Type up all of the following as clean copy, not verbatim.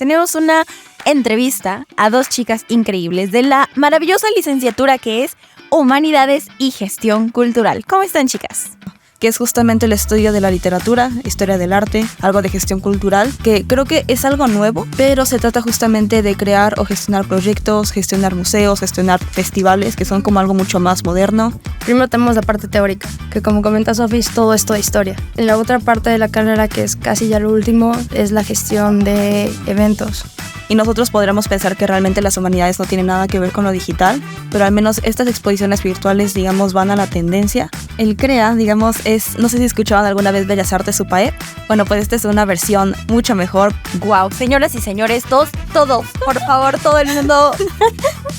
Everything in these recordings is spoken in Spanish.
tenemos una entrevista a dos chicas increíbles de la maravillosa licenciatura que es Humanidades y Gestión Cultural. ¿Cómo están, chicas? Que es justamente el estudio de la literatura, historia del arte, algo de gestión cultural, que creo que es algo nuevo, pero se trata justamente de crear o gestionar proyectos, gestionar museos, gestionar festivales, que son como algo mucho más moderno. Primero tenemos la parte teórica, que como comenta Sofi, es todo esto de historia. En la otra parte de la carrera, que es casi ya lo último, es la gestión de eventos. Y nosotros podríamos pensar que realmente las humanidades no tienen nada que ver con lo digital, pero al menos estas exposiciones virtuales, digamos, van a la tendencia. El CREA, digamos, no sé si escuchaban alguna vez Bellas Artes UPAEP. Bueno, pues esta es una versión mucho mejor. Wow, señoras y señores, todos, por favor, todo el mundo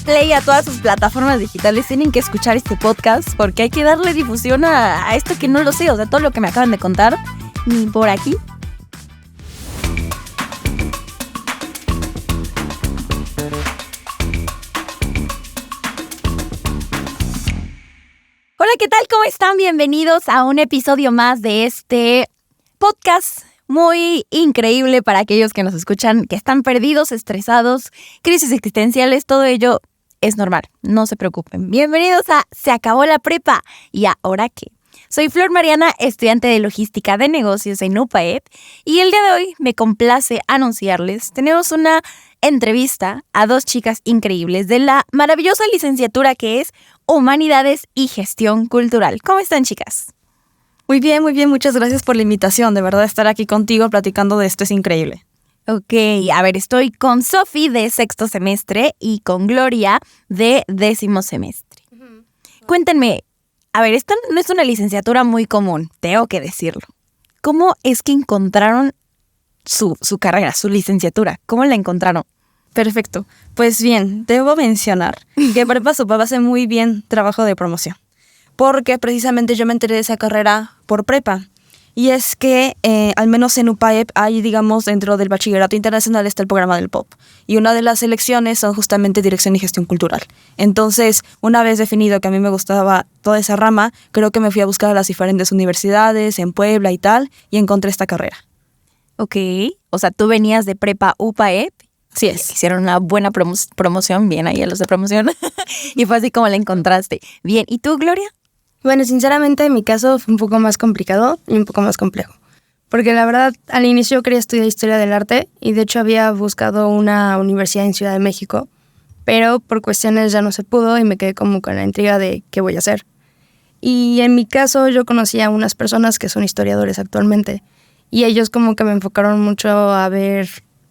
play a todas sus plataformas digitales. Tienen que escuchar este podcast porque hay que darle difusión a esto que no lo sé, o sea, todo lo que me acaban de contar, ni por aquí. Hola, ¿qué tal? ¿Cómo están? Bienvenidos a un episodio más de este podcast muy increíble para aquellos que nos escuchan, que están perdidos, estresados, crisis existenciales, todo ello es normal, no se preocupen. Bienvenidos a Se Acabó la Prepa. ¿Y ahora qué? Soy Flor Mariana, estudiante de Logística de Negocios en UPAEP, y el día de hoy me complace anunciarles, tenemos una entrevista a dos chicas increíbles de la maravillosa licenciatura que es Humanidades y Gestión Cultural. ¿Cómo están, chicas? Muy bien, muchas gracias por la invitación. De verdad, estar aquí contigo platicando de esto es increíble. Ok, a ver, estoy con Sofi de sexto semestre y con Gloria de 10º semestre. Cuéntenme, a ver, esta no es una licenciatura muy común, tengo que decirlo. ¿Cómo es que encontraron su carrera, su licenciatura? ¿Cómo la encontraron? Perfecto. Pues bien, debo mencionar que Prepa Supap hace muy bien trabajo de promoción, porque precisamente yo me enteré de esa carrera por prepa. Y es que, al menos en UPAEP, hay, digamos, dentro del bachillerato internacional está el programa del POP. Y una de las selecciones son justamente Dirección y Gestión Cultural. Entonces, una vez definido que a mí me gustaba toda esa rama, creo que me fui a buscar a las diferentes universidades, en Puebla y tal, y encontré esta carrera. Ok, o sea, tú venías de prepa UPAEP. Sí es. Hicieron una buena promoción, bien ahí a los de promoción. Y fue así como la encontraste. Bien, ¿y tú, Gloria? Bueno, sinceramente, en mi caso fue un poco más complicado y un poco más complejo. Porque la verdad, al inicio yo quería estudiar Historia del Arte y de hecho había buscado una universidad en Ciudad de México, pero por cuestiones ya no se pudo y me quedé como con la intriga de qué voy a hacer. Y en mi caso yo conocí a unas personas que son historiadores actualmente y ellos como que me enfocaron mucho a ver,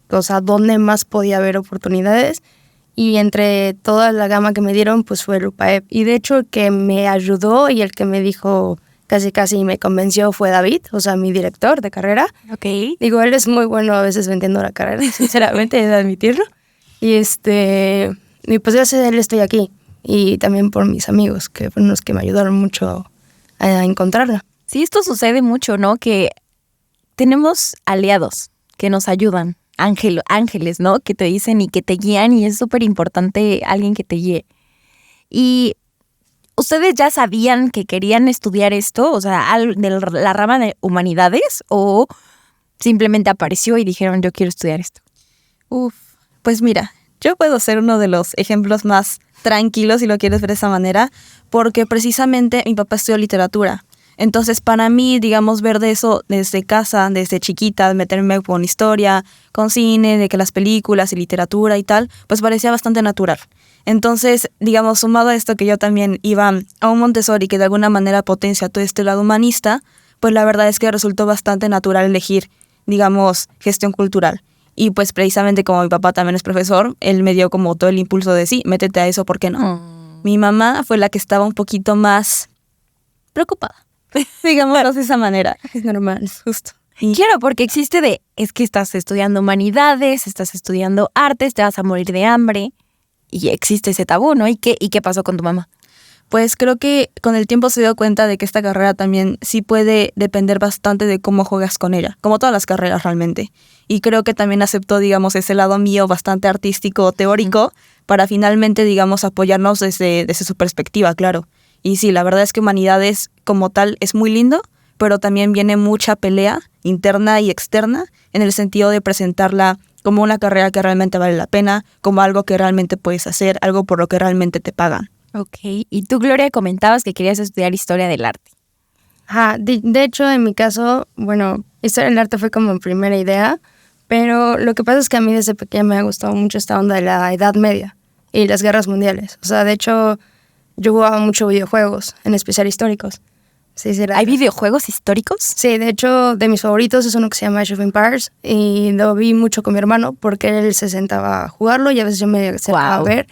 o sea, dónde más podía haber oportunidades. Y entre toda la gama que me dieron, pues fue el UPAEP. Y de hecho el que me ayudó y el que me dijo casi me convenció fue David, o sea, mi director de carrera. Ok. Digo, él es muy bueno a veces vendiendo la carrera, sinceramente, he de admitirlo. Y pues gracias a él estoy aquí. Y también por mis amigos, que fueron los que me ayudaron mucho a encontrarla. Sí, esto sucede mucho, ¿no? Que tenemos aliados que nos ayudan. Ángeles, ¿no? Que te dicen y que te guían y es súper importante alguien que te guíe. ¿Y ustedes ya sabían que querían estudiar esto? O sea, de la rama de humanidades, ¿o simplemente apareció y dijeron yo quiero estudiar esto? Pues mira, yo puedo ser uno de los ejemplos más tranquilos si lo quieres ver de esa manera, porque precisamente mi papá estudió literatura. Entonces, para mí, digamos, ver de eso desde casa, desde chiquita, meterme con historia, con cine, de que las películas y literatura y tal, pues parecía bastante natural. Entonces, digamos, sumado a esto que yo también iba a un Montessori que de alguna manera potencia todo este lado humanista, pues la verdad es que resultó bastante natural elegir, digamos, gestión cultural. Y pues precisamente como mi papá también es profesor, él me dio como todo el impulso de sí, métete a eso, ¿por qué no? Mi mamá fue la que estaba un poquito más preocupada. Digamos de esa manera. Es normal. Justo. Claro, porque es que estás estudiando humanidades, estás estudiando artes, te vas a morir de hambre y existe ese tabú, ¿no? ¿Y qué pasó con tu mamá? Pues creo que con el tiempo se dio cuenta de que esta carrera también sí puede depender bastante de cómo juegas con ella, como todas las carreras realmente. Y creo que también aceptó, digamos, ese lado mío bastante artístico, teórico, para finalmente, digamos, apoyarnos desde su perspectiva, claro. Y sí, la verdad es que humanidades como tal es muy lindo, pero también viene mucha pelea interna y externa en el sentido de presentarla como una carrera que realmente vale la pena, como algo que realmente puedes hacer, algo por lo que realmente te pagan. Ok, y tú, Gloria, comentabas que querías estudiar historia del arte. Ajá, de hecho, en mi caso, bueno, historia del arte fue como mi primera idea, pero lo que pasa es que a mí desde pequeña me ha gustado mucho esta onda de la Edad Media y las guerras mundiales. O sea, de hecho, yo jugaba mucho videojuegos, en especial históricos. Sí, sí, ¿Hay videojuegos históricos? Sí, de hecho, de mis favoritos es uno que se llama Age of Empires y lo vi mucho con mi hermano porque él se sentaba a jugarlo y a veces yo me sentaba a ver.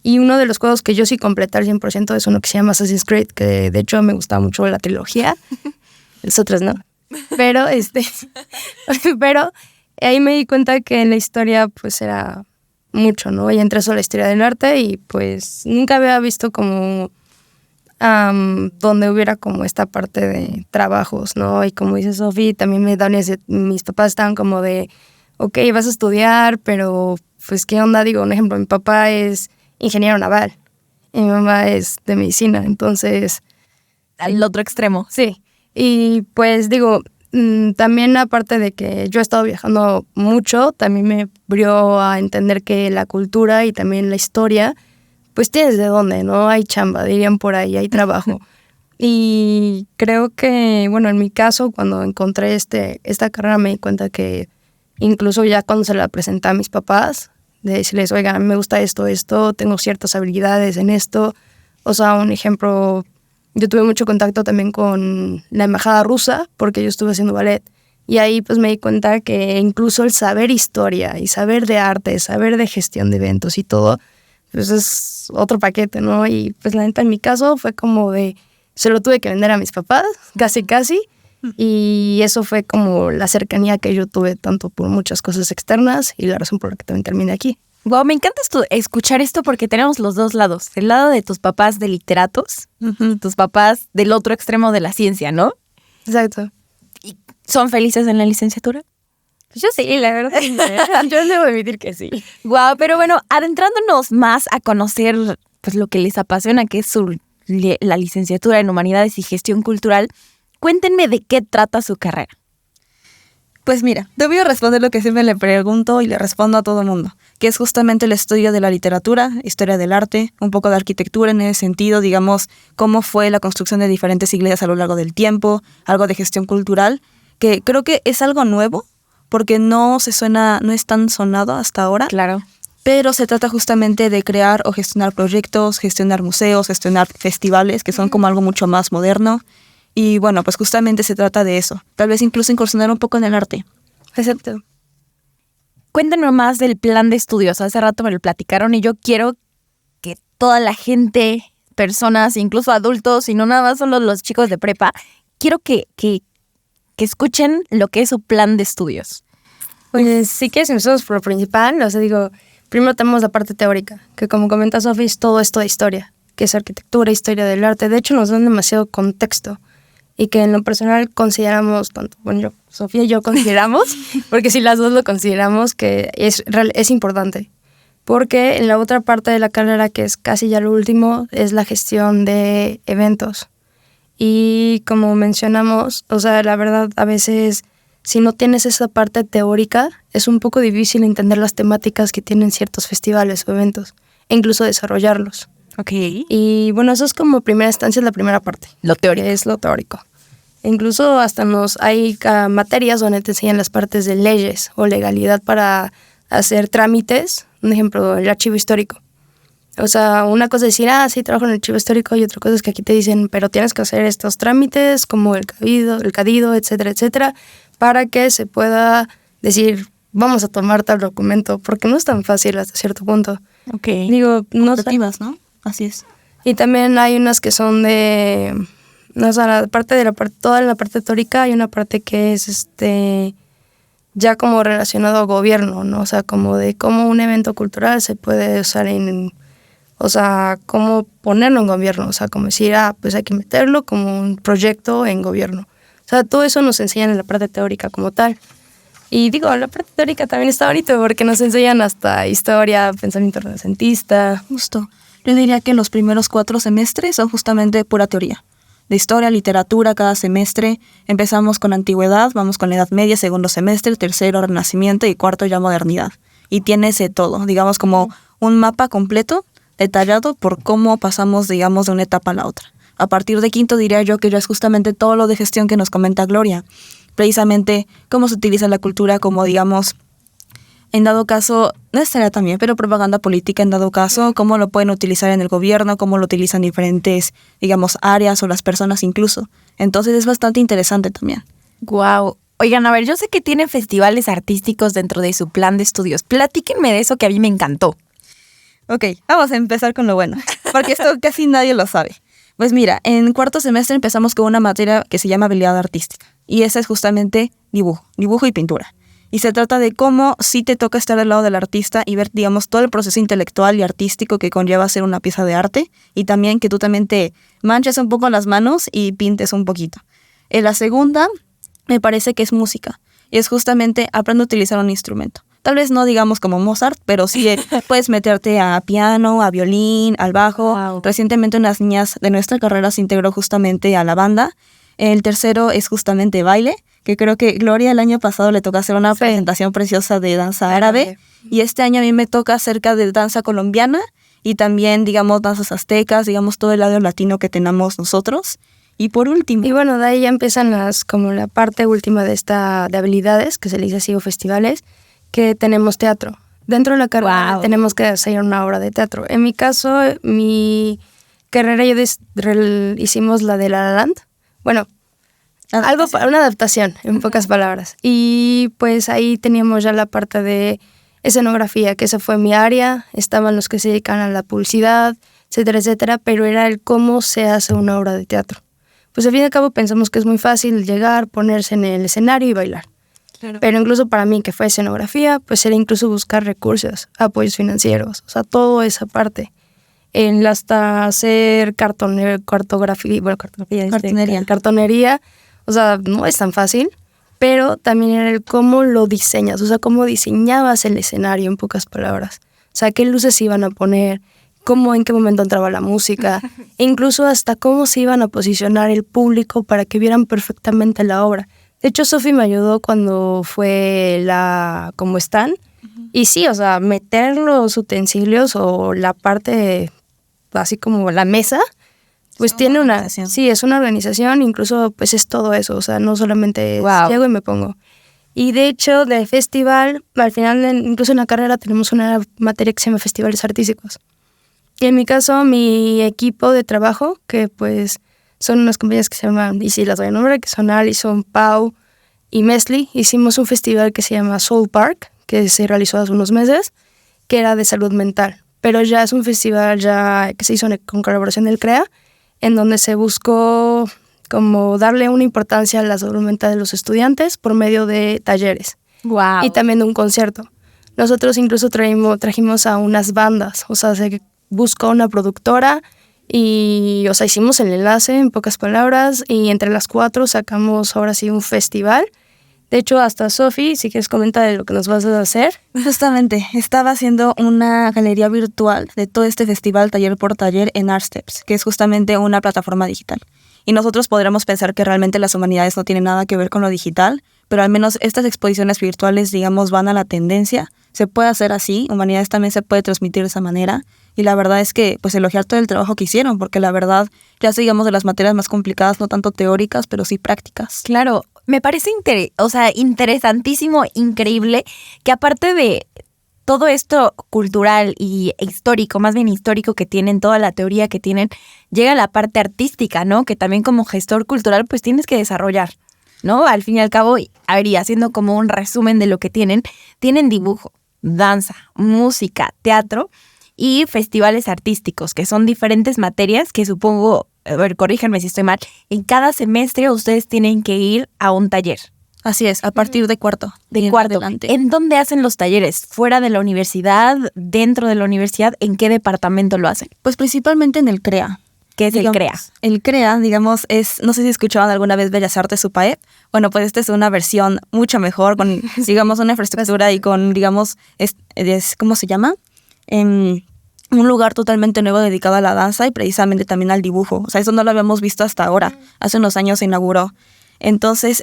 Y uno de los juegos que yo sí completé al 100% es uno que se llama Assassin's Creed, que de hecho me gustaba mucho la trilogía. Los otros no. Pero, pero ahí me di cuenta que en la historia pues era mucho, ¿no? Y entré a la historia del arte y pues nunca había visto como donde hubiera como esta parte de trabajos, ¿no? Y como dice Sofi, también mis papás estaban como de, ok, vas a estudiar, pero pues qué onda, digo, un ejemplo, mi papá es ingeniero naval y mi mamá es de medicina, entonces... Al otro extremo. Sí, y pues digo, también aparte de que yo he estado viajando mucho, también me abrió a entender que la cultura y también la historia, pues tienes de dónde, ¿no? Hay chamba, dirían por ahí, hay trabajo. Y creo que, bueno, en mi caso, cuando encontré esta carrera me di cuenta que incluso ya cuando se la presenté a mis papás, de decirles, oiga, me gusta esto, tengo ciertas habilidades en esto. O sea, un ejemplo, yo tuve mucho contacto también con la embajada rusa porque yo estuve haciendo ballet. Y ahí pues me di cuenta que incluso el saber historia y saber de arte, saber de gestión de eventos y todo, pues es otro paquete, ¿no? Y pues la neta en mi caso fue como de, se lo tuve que vender a mis papás, casi, y eso fue como la cercanía que yo tuve tanto por muchas cosas externas y la razón por la que también terminé aquí. Wow, me encanta escuchar esto porque tenemos los dos lados. El lado de tus papás de literatos, tus papás del otro extremo de la ciencia, ¿no? Exacto. ¿Y son felices en la licenciatura? Yo sí, la verdad. Yo debo admitir que sí. Wow, pero bueno, adentrándonos más a conocer pues lo que les apasiona, que es la licenciatura en Humanidades y Gestión Cultural, cuéntenme de qué trata su carrera. Pues mira, te voy a responder lo que siempre le pregunto y le respondo a todo el mundo, que es justamente el estudio de la literatura, historia del arte, un poco de arquitectura en ese sentido, digamos, cómo fue la construcción de diferentes iglesias a lo largo del tiempo, algo de gestión cultural, que creo que es algo nuevo, porque no es tan sonado hasta ahora. Claro. Pero se trata justamente de crear o gestionar proyectos, gestionar museos, gestionar festivales, que son como algo mucho más moderno. Y bueno, pues justamente se trata de eso. Tal vez incluso incursionar un poco en el arte. Exacto. Cuéntenos más del plan de estudios. Hace rato me lo platicaron y yo quiero que toda la gente, personas, incluso adultos, y no nada más solo los chicos de prepa, quiero que escuchen lo que es su plan de estudios. Pues sí que si empezamos por lo principal, o sea, digo, primero tenemos la parte teórica, que como comenta Sofi, es todo esto de historia, que es arquitectura, historia del arte. De hecho, nos dan demasiado contexto y que en lo personal consideramos, tanto, bueno, Sofía y yo consideramos, porque si las dos lo consideramos, que es importante. Porque en la otra parte de la carrera, que es casi ya lo último, es la gestión de eventos. Y como mencionamos, o sea, la verdad, a veces, si no tienes esa parte teórica, es un poco difícil entender las temáticas que tienen ciertos festivales o eventos, e incluso desarrollarlos. Ok. Y bueno, eso es como primera instancia, es la primera parte. Lo teórico. Es lo teórico. Incluso hasta hay materias donde te enseñan las partes de leyes o legalidad para hacer trámites. Un ejemplo, el archivo histórico. O sea, una cosa es decir, sí, trabajo en el archivo histórico, y otra cosa es que aquí te dicen, pero tienes que hacer estos trámites como el cadido, etcétera, para que se pueda decir, vamos a tomar tal documento, porque no es tan fácil hasta cierto punto. Ok. Digo, no ¿no? Así es. Y también hay unas que son de, o sea, toda la parte teórica, hay una parte que es ya como relacionado a gobierno, ¿no? O sea, como de cómo un evento cultural se puede usar o sea, cómo ponerlo en gobierno, o sea, como decir, pues hay que meterlo como un proyecto en gobierno. O sea, todo eso nos enseñan en la parte teórica como tal. Y digo, la parte teórica también está bonito porque nos enseñan hasta historia, pensamiento renacentista. Justo. Yo diría que los primeros 4 semestres son justamente pura teoría. de historia, literatura cada semestre. Empezamos con antigüedad, vamos con la Edad Media, segundo semestre, tercero Renacimiento y cuarto ya modernidad. Y tiene ese todo, digamos como un mapa completo, detallado por cómo pasamos, digamos, de una etapa a la otra. A partir de quinto diría yo que ya es justamente todo lo de gestión que nos comenta Gloria. Precisamente cómo se utiliza la cultura como, digamos, en dado caso, no estaría también, pero propaganda política en dado caso, cómo lo pueden utilizar en el gobierno, cómo lo utilizan diferentes, digamos, áreas o las personas incluso. Entonces es bastante interesante también. Wow. Oigan, a ver, yo sé que tienen festivales artísticos dentro de su plan de estudios. Platíquenme de eso que a mí me encantó. Ok, vamos a empezar con lo bueno, porque esto casi nadie lo sabe. Pues mira, en cuarto semestre empezamos con una materia que se llama habilidad artística, y esa es justamente dibujo y pintura. Y se trata de cómo sí te toca estar al lado del artista y ver, digamos, todo el proceso intelectual y artístico que conlleva hacer una pieza de arte, y también que tú también te manches un poco las manos y pintes un poquito. En la segunda, me parece que es música, y es justamente aprende a utilizar un instrumento. Tal vez no digamos como Mozart, pero sí puedes meterte a piano, a violín, al bajo. Wow. Recientemente unas niñas de nuestra carrera se integró justamente a la banda. El tercero es justamente baile, que creo que Gloria el año pasado le tocó hacer una presentación preciosa de danza árabe. Y este año a mí me toca acerca de danza colombiana y también, digamos, danzas aztecas, digamos, todo el lado latino que tenemos nosotros. Y por último... Y bueno, de ahí ya empiezan como la parte última de habilidades, que se le dice así, o festivales, que tenemos teatro. Dentro de la carrera tenemos que hacer una obra de teatro. En mi caso, mi carrera hicimos la de La La Land. Bueno, una adaptación, en pocas palabras. Y pues ahí teníamos ya la parte de escenografía, que esa fue mi área. Estaban los que se dedican a la publicidad, etcétera, etcétera, pero era el cómo se hace una obra de teatro. Pues al fin y al cabo pensamos que es muy fácil llegar, ponerse en el escenario y bailar. Claro. Pero incluso para mí, que fue escenografía, pues era incluso buscar recursos, apoyos financieros, o sea, toda esa parte. Hasta hacer cartonería, o sea, no es tan fácil, pero también era el cómo lo diseñas, o sea, cómo diseñabas el escenario, en pocas palabras. O sea, qué luces se iban a poner, en qué momento entraba la música, e incluso hasta cómo se iban a posicionar el público para que vieran perfectamente la obra. De hecho, Sofi me ayudó cuando fue como están. Y sí, o sea, meter los utensilios o la parte, así como la mesa, pues tiene es una organización, incluso pues es todo eso, o sea, no solamente llego y me pongo. Y de hecho, del festival, al final, incluso en la carrera tenemos una materia que se llama festivales artísticos. Y en mi caso, mi equipo de trabajo, que pues son unas compañías que se llaman, y sí las doy el nombre, que son Alison, Pau y Mesli. Hicimos un festival que se llama Soul Park, que se realizó hace unos meses, que era de salud mental. Pero ya es un festival que se hizo con colaboración del CREA, en donde se buscó como darle una importancia a la salud mental de los estudiantes por medio de talleres. Wow. Y también de un concierto. Nosotros incluso trajimos a unas bandas, o sea, se buscó una productora y, o sea, hicimos el enlace, en pocas palabras, y entre las 4 sacamos ahora sí un festival. De hecho, hasta Sofi, si quieres comentar de lo que nos vas a hacer. Justamente, estaba haciendo una galería virtual de todo este festival taller por taller en ArtSteps, que es justamente una plataforma digital. Y nosotros podremos pensar que realmente las humanidades no tienen nada que ver con lo digital, pero al menos estas exposiciones virtuales, digamos, van a la tendencia. Se puede hacer así, humanidades también se puede transmitir de esa manera. Y la verdad es que, pues, elogiar todo el trabajo que hicieron, porque la verdad, ya digamos, de las materias más complicadas, no tanto teóricas, pero sí prácticas. Claro, me parece interesantísimo, increíble, que aparte de todo esto cultural y histórico, más bien histórico que tienen, toda la teoría que tienen, llega la parte artística, ¿no? Que también como gestor cultural, pues tienes que desarrollar, ¿no? Al fin y al cabo, a ver, y haciendo como un resumen de lo que tienen dibujo, danza, música, teatro y festivales artísticos, que son diferentes materias que supongo, a ver, corríjanme si estoy mal, en cada semestre ustedes tienen que ir a un taller. Así es, a partir de cuarto. De cuarto. ¿En dónde hacen los talleres? ¿Fuera de la universidad? ¿Dentro de la universidad? ¿En qué departamento lo hacen? Pues principalmente en el CREA. ¿Qué es el CREA? El CREA, digamos, no sé si escuchaban alguna vez Bellas Artes SUPAEP. Bueno, pues esta es una versión mucho mejor, con, digamos, una infraestructura y con, digamos, ¿cómo se llama? un lugar totalmente nuevo dedicado a la danza y precisamente también al dibujo. O sea, eso no lo habíamos visto hasta ahora. Hace unos años se inauguró. Entonces,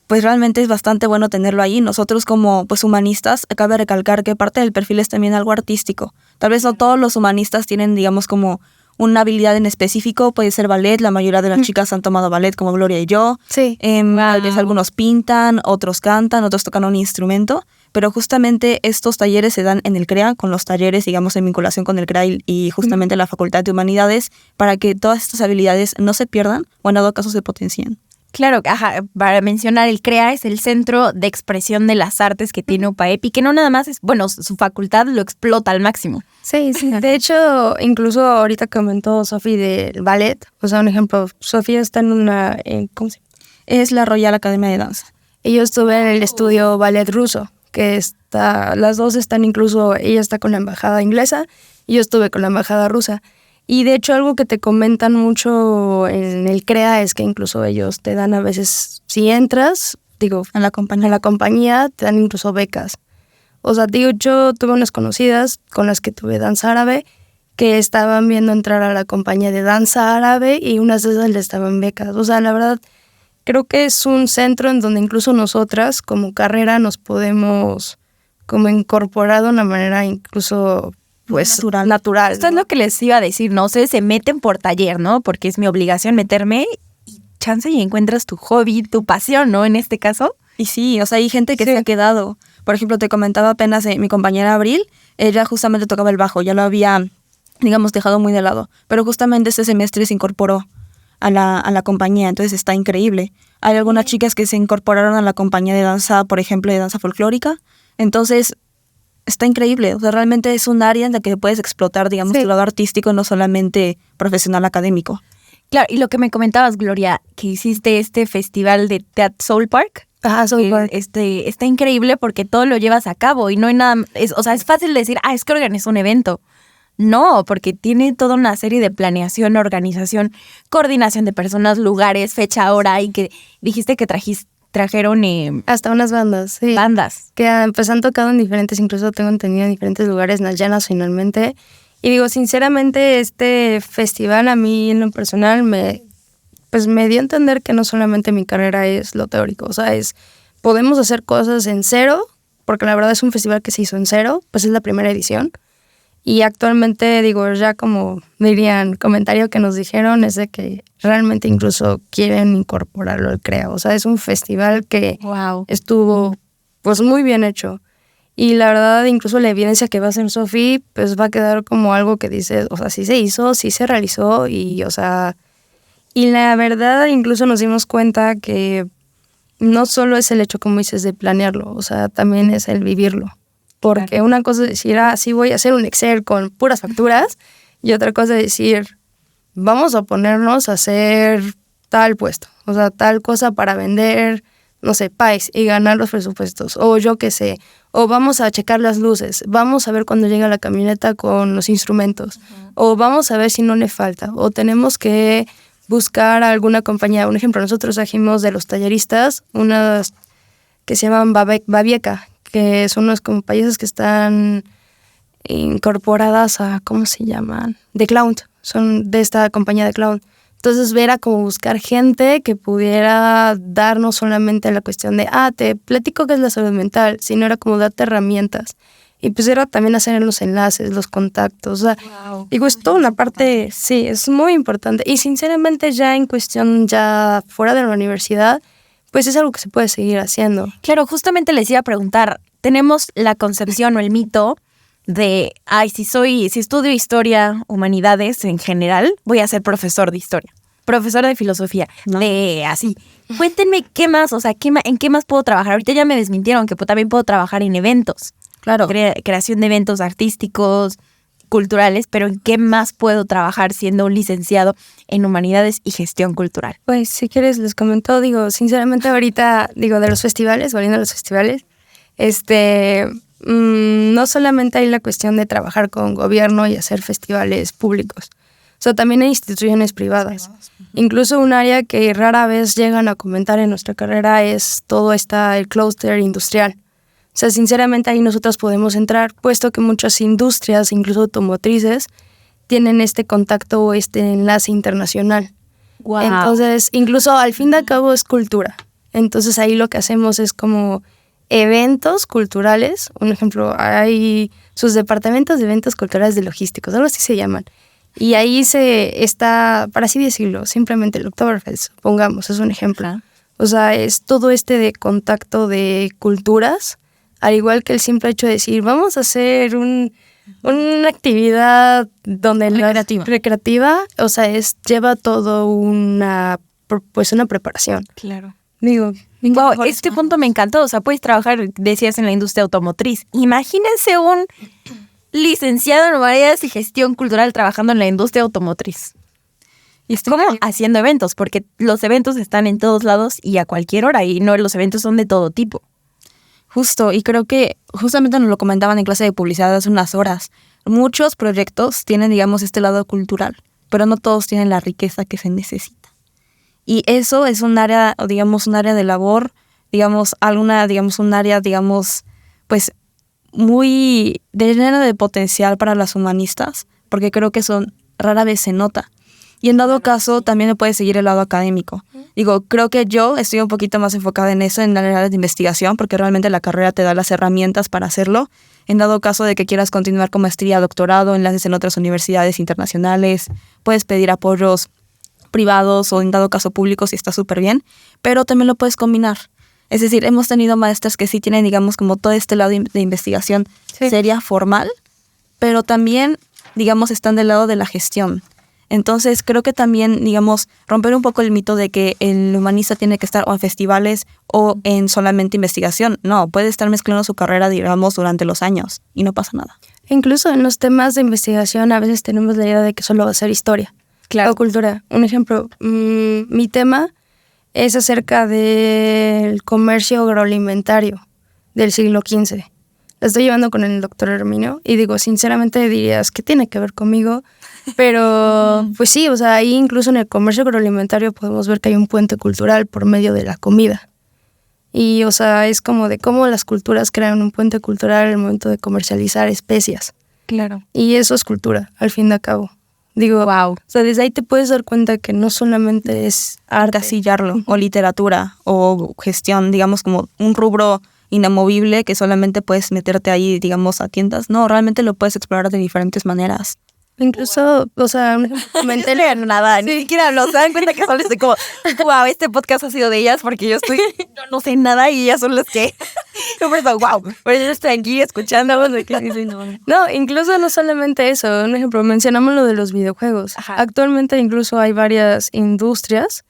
pues realmente es bastante bueno tenerlo ahí. Nosotros como pues humanistas, cabe recalcar que parte del perfil es también algo artístico. Tal vez no todos los humanistas tienen, digamos, como una habilidad en específico, puede ser ballet, la mayoría de las chicas han tomado ballet como Gloria y yo. Sí. Tal vez algunos pintan, otros cantan, otros tocan un instrumento, pero justamente estos talleres se dan en el CREA, con los talleres, digamos, en vinculación con el CREA y justamente la Facultad de Humanidades, para que todas estas habilidades no se pierdan o en dado caso se potencien. Claro, para mencionar, el CREA es el Centro de Expresión de las Artes que tiene UPAEP y que no nada más es, bueno, su facultad lo explota al máximo. Sí. De hecho, incluso ahorita comentó Sofi del ballet. O sea, un ejemplo, Sofía está en una... ¿cómo se llama? Es la Royal Academia de Danza. Y yo estuve en el estudio ballet ruso, que está... Las dos están incluso... Ella está con la embajada inglesa y yo estuve con la embajada rusa. Y de hecho algo que te comentan mucho en el CREA es que incluso ellos te dan a veces, si entras, a la compañía te dan incluso becas. O sea, yo tuve unas conocidas con las que tuve danza árabe que estaban viendo entrar a la compañía de danza árabe y unas de esas les daban becas. O sea, la verdad, creo que es un centro en donde incluso nosotras como carrera nos podemos como incorporar de una manera incluso... pues natural. Esto es lo que les iba a decir, ¿no? Ustedes se meten por taller, ¿no? Porque es mi obligación meterme y chance y encuentras tu hobby, tu pasión, ¿no? En este caso. Y sí, o sea, hay gente que se ha quedado. Por ejemplo, te comentaba apenas mi compañera Abril, ella justamente tocaba el bajo, ya lo había, digamos, dejado muy de lado. Pero justamente este semestre se incorporó a la compañía, entonces está increíble. Hay algunas chicas que se incorporaron a la compañía de danza, por ejemplo, de danza folclórica. Entonces... está increíble, o sea, realmente es un área en la que puedes explotar, digamos, tu lado artístico, no solamente profesional académico. Claro, y lo que me comentabas, Gloria, que hiciste este festival de Soul Park. Ajá, Soul Park. Está increíble porque todo lo llevas a cabo y no hay nada, o sea, es fácil decir, es que organizó un evento. No, porque tiene toda una serie de planeación, organización, coordinación de personas, lugares, fecha, hora, y que dijiste que trajeron hasta unas bandas, sí. Bandas. Que pues han tocado en diferentes, incluso tengo entendido en diferentes lugares, ya nacionalmente. Y digo, sinceramente, este festival a mí en lo personal me dio a entender que no solamente mi carrera es lo teórico, o sea, podemos hacer cosas en cero, porque la verdad es un festival que se hizo en cero, pues es la primera edición. Y actualmente, digo, ya como dirían, comentario que nos dijeron es de que realmente incluso quieren incorporarlo al CREA. O sea, es un festival que estuvo pues muy bien hecho. Y la verdad, incluso la evidencia que va a hacer Sofi, pues va a quedar como algo que dice, o sea, sí se hizo, sí se realizó y, o sea... Y la verdad, incluso nos dimos cuenta que no solo es el hecho, como dices, de planearlo, o sea, también es el vivirlo. Porque una cosa es decir, sí voy a hacer un Excel con puras facturas, y otra cosa es decir, vamos a ponernos a hacer tal puesto, o sea, tal cosa para vender, no sé, pies y ganar los presupuestos, o yo qué sé, o vamos a checar las luces, vamos a ver cuando llega la camioneta con los instrumentos, o vamos a ver si no le falta, o tenemos que buscar a alguna compañía. Un ejemplo, nosotros trajimos de los talleristas unas que se llaman Babieca, que son unas compañías que están incorporadas a, ¿cómo se llaman? De Clown, son de esta compañía de Clown. Entonces era como buscar gente que pudiera darnos solamente la cuestión de, te platico qué es la salud mental, sino era como darte herramientas. Y pues era también hacer los enlaces, los contactos. O sea, digo, es toda una parte, sí, es muy importante. Y sinceramente ya en cuestión, ya fuera de la universidad, pues es algo que se puede seguir haciendo. Claro, justamente les iba a preguntar, tenemos la concepción o el mito de, si estudio historia, humanidades en general, voy a ser profesor de historia, profesor de filosofía, de así. Cuéntenme qué más, o sea, en qué más puedo trabajar. Ahorita ya me desmintieron que también puedo trabajar en eventos. Claro. Creación de eventos artísticos, culturales, pero ¿en qué más puedo trabajar siendo un licenciado en humanidades y gestión cultural? Pues si quieres les comento, digo, sinceramente ahorita, digo, de los festivales, volviendo a los festivales, no solamente hay la cuestión de trabajar con gobierno y hacer festivales públicos, o sea, también hay instituciones privadas. Incluso un área que rara vez llegan a comentar en nuestra carrera es todo el clúster industrial. O sea, sinceramente ahí nosotros podemos entrar, puesto que muchas industrias, incluso automotrices, tienen este contacto o este enlace internacional. Wow. Entonces, incluso al fin de cabo es cultura. Entonces ahí lo que hacemos es como eventos culturales. Un ejemplo, hay sus departamentos de eventos culturales de logísticos, algo así se llaman. Y ahí se está, para así decirlo, simplemente el Oktoberfest, pongamos, es un ejemplo. O sea, es todo de contacto de culturas, al igual que el simple hecho de decir, vamos a hacer una actividad donde recreativa, o sea, lleva todo una preparación. Claro. Digo, Wow, este punto me encantó. O sea, puedes trabajar, decías, en la industria automotriz. Imagínense un licenciado en humanidades y gestión cultural trabajando en la industria automotriz. Y es como haciendo eventos, porque los eventos están en todos lados y a cualquier hora, y no, los eventos son de todo tipo. Justo, y creo que justamente nos lo comentaban en clase de publicidad hace unas horas. Muchos proyectos tienen, digamos, este lado cultural, pero no todos tienen la riqueza que se necesita. Y eso es un área, digamos, un área de labor, digamos, un área, digamos, pues muy llena de potencial para las humanistas, porque creo que eso rara vez se nota. Y en dado caso, también me puede seguir el lado académico. Digo, creo que yo estoy un poquito más enfocada en eso, en la área de investigación, porque realmente la carrera te da las herramientas para hacerlo. En dado caso de que quieras continuar con maestría, doctorado, enlaces en otras universidades internacionales, puedes pedir apoyos privados o en dado caso públicos y está súper bien, pero también lo puedes combinar. Es decir, hemos tenido maestras que sí tienen, digamos, como todo este lado de investigación seria, formal, pero también, digamos, están del lado de la gestión. Entonces, creo que también, digamos, romper un poco el mito de que el humanista tiene que estar o en festivales o en solamente investigación. No, puede estar mezclando su carrera, digamos, durante los años y no pasa nada. Incluso en los temas de investigación a veces tenemos la idea de que solo va a ser historia. Claro. O cultura. Un ejemplo, mi tema es acerca del comercio agroalimentario del siglo XV. La estoy llevando con el doctor Herminio y digo, sinceramente dirías, ¿qué tiene que ver conmigo? Pero pues sí, o sea, ahí incluso en el comercio agroalimentario podemos ver que hay un puente cultural por medio de la comida. Y, o sea, es como de cómo las culturas crean un puente cultural en el momento de comercializar especias. Claro. Y eso es cultura, al fin de cabo. Digo, wow. O sea, desde ahí te puedes dar cuenta que no solamente es arte. Encasillarlo, o literatura, o gestión, digamos, como un rubro inamovible que solamente puedes meterte ahí, digamos, a tiendas. No, realmente lo puedes explorar de diferentes maneras. Incluso, o sea, no lean nada, ni siquiera se dan cuenta que solo estoy como, wow, este podcast ha sido de ellas porque yo no sé nada y ellas son las que, wow, pero yo estoy aquí escuchando. No, incluso no solamente eso, un ejemplo, mencionamos lo de los videojuegos. Ajá. Actualmente incluso hay varias industrias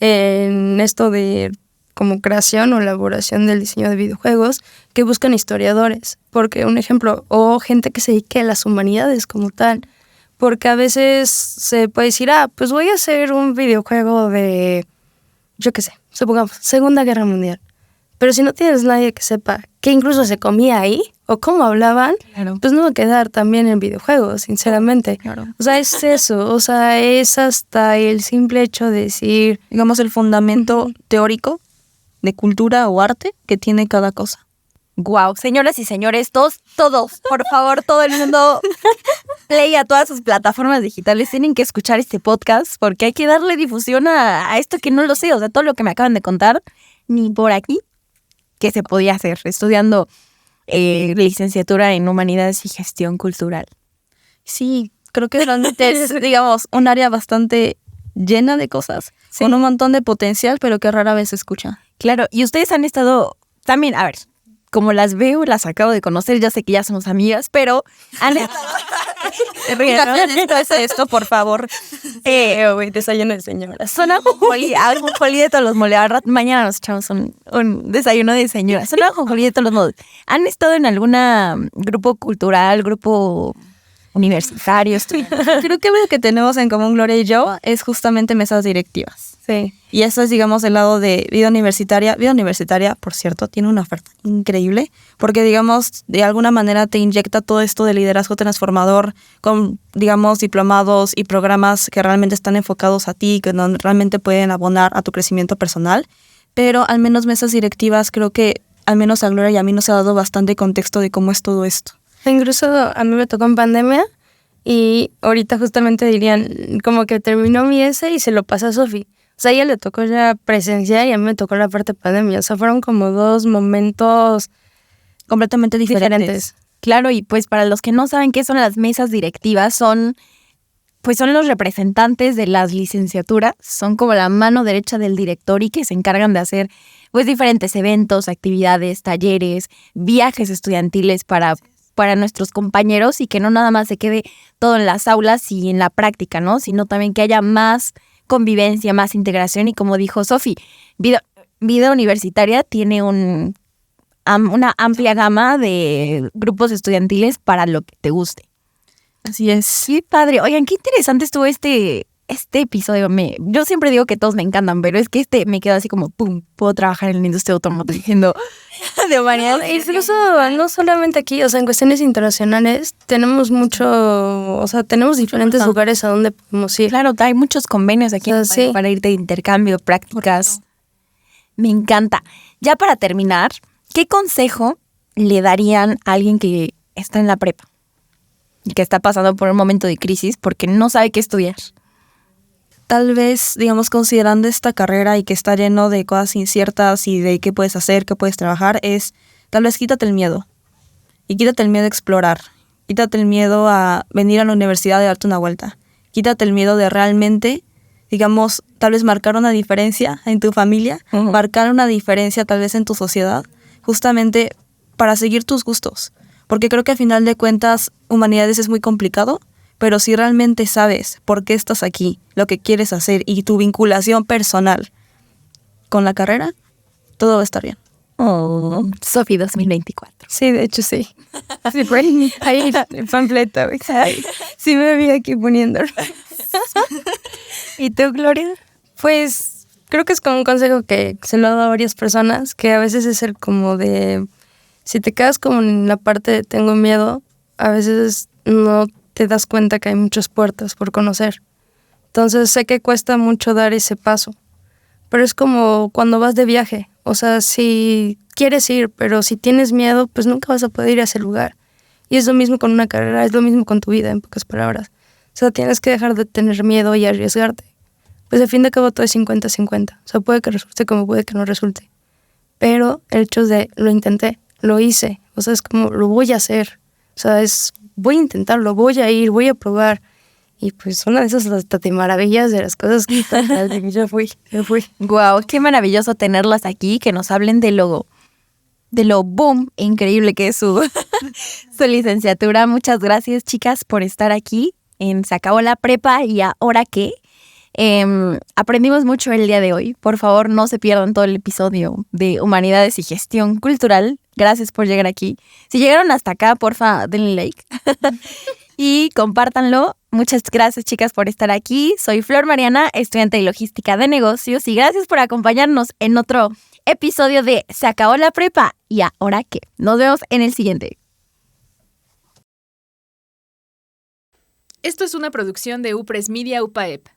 en esto de como creación o elaboración del diseño de videojuegos que buscan historiadores, porque un ejemplo, o gente que se dedique a las humanidades como tal. Porque a veces se puede decir, pues voy a hacer un videojuego de, yo qué sé, supongamos, Segunda Guerra Mundial. Pero si no tienes nadie que sepa qué incluso se comía ahí o cómo hablaban, claro, pues no va a quedar también en videojuegos, sinceramente. Claro. O sea, es eso, o sea, es hasta el simple hecho de decir, digamos, el fundamento teórico de cultura o arte que tiene cada cosa. Wow, señoras y señores, todos, por favor, todo el mundo play a todas sus plataformas digitales. Tienen que escuchar este podcast porque hay que darle difusión a esto que no lo sé. O sea, todo lo que me acaban de contar, ni por aquí, que se podía hacer estudiando licenciatura en Humanidades y Gestión Cultural. Sí, creo que realmente es, digamos, un área bastante llena de cosas, sí, con un montón de potencial, pero que rara vez se escucha. Claro, y ustedes han estado también, a ver, como las veo, las acabo de conocer, ya sé que ya somos amigas, pero han estado... esto, por favor. Desayuno de señoras. Son ajonjolí de todos los moles. Mañana nos echamos un desayuno de señoras. Son ajonjolí de todos los modos. ¿Han estado en algún grupo cultural, grupo universitario? Creo que lo que tenemos en común, Gloria y yo, es justamente mesas directivas. Sí. Y eso es, digamos, el lado de vida universitaria. Vida universitaria, por cierto, tiene una oferta increíble porque, digamos, de alguna manera te inyecta todo esto de liderazgo transformador con, digamos, diplomados y programas que realmente están enfocados a ti, que realmente pueden abonar a tu crecimiento personal. Pero al menos mesas directivas creo que al menos a Gloria y a mí nos ha dado bastante contexto de cómo es todo esto. Incluso a mí me tocó en pandemia y ahorita justamente dirían como que terminó mi ese y se lo pasa a Sofi. O sea, a ella le tocó ya presencial y a mí me tocó la parte pandemia. O sea, fueron como dos momentos Completamente diferentes. Claro, y pues para los que no saben qué son las mesas directivas, son los representantes de las licenciaturas, son como la mano derecha del director y que se encargan de hacer pues diferentes eventos, actividades, talleres, viajes estudiantiles para nuestros compañeros y que no nada más se quede todo en las aulas y en la práctica, ¿no? Sino también que haya más convivencia, más integración y como dijo Sofi, vida universitaria tiene una amplia gama de grupos estudiantiles para lo que te guste. Así es. Sí, padre. Oigan, qué interesante estuvo este episodio. Yo siempre digo que todos me encantan, pero es que me quedó así como, ¡pum! Puedo trabajar en la industria automotriz de humanidad. Incluso no solamente aquí, o sea, en cuestiones internacionales tenemos tenemos diferentes lugares a donde podemos ir. Claro, hay muchos convenios aquí sí. para ir de intercambio, prácticas. Me encanta. Ya para terminar, ¿qué consejo le darían a alguien que está en la prepa y que está pasando por un momento de crisis porque no sabe qué estudiar? Tal vez, digamos, considerando esta carrera y que está lleno de cosas inciertas y de qué puedes hacer, qué puedes trabajar, tal vez quítate el miedo. Y quítate el miedo a explorar. Quítate el miedo a venir a la universidad y darte una vuelta. Quítate el miedo de realmente, digamos, tal vez marcar una diferencia en tu familia, marcar una diferencia tal vez en tu sociedad, justamente para seguir tus gustos. Porque creo que al final de cuentas, humanidades es muy complicado, pero si realmente sabes por qué estás aquí, lo que quieres hacer y tu vinculación personal con la carrera, todo va a estar bien. Oh, Sofi 2024. Sí, de hecho sí. Sí, ahí el panfleto. Sí me vi aquí poniendo. ¿Y tú, Gloria? Pues creo que es como un consejo que se lo he dado a varias personas, que a veces es el como de, si te quedas como en la parte de tengo miedo, a veces no te das cuenta que hay muchas puertas por conocer. Entonces sé que cuesta mucho dar ese paso, pero es como cuando vas de viaje. O sea, si quieres ir, pero si tienes miedo, pues nunca vas a poder ir a ese lugar. Y es lo mismo con una carrera, es lo mismo con tu vida, en pocas palabras. O sea, tienes que dejar de tener miedo y arriesgarte. Pues al fin de cabo todo es 50-50. O sea, puede que resulte como puede que no resulte. Pero el hecho de lo intenté, lo hice. O sea, es como lo voy a hacer. O sea, voy a intentarlo, voy a ir, voy a probar. Y pues una de esas hasta te maravillas de las cosas que yo fui. Wow, qué maravilloso tenerlas aquí, que nos hablen de lo boom, increíble que es su licenciatura. Muchas gracias, chicas, por estar aquí en Se Acabó la Prepa y Ahora Qué. Aprendimos mucho el día de hoy. Por favor, no se pierdan todo el episodio de Humanidades y Gestión Cultural. Gracias por llegar aquí. Si llegaron hasta acá, porfa, denle like y compártanlo. Muchas gracias, chicas, por estar aquí. Soy Flor Mariana, estudiante de Logística de Negocios, y gracias por acompañarnos en otro episodio de Se Acabó la Prepa y Ahora Qué. Nos vemos en el siguiente. Esto es una producción de Upres Media UPAEP.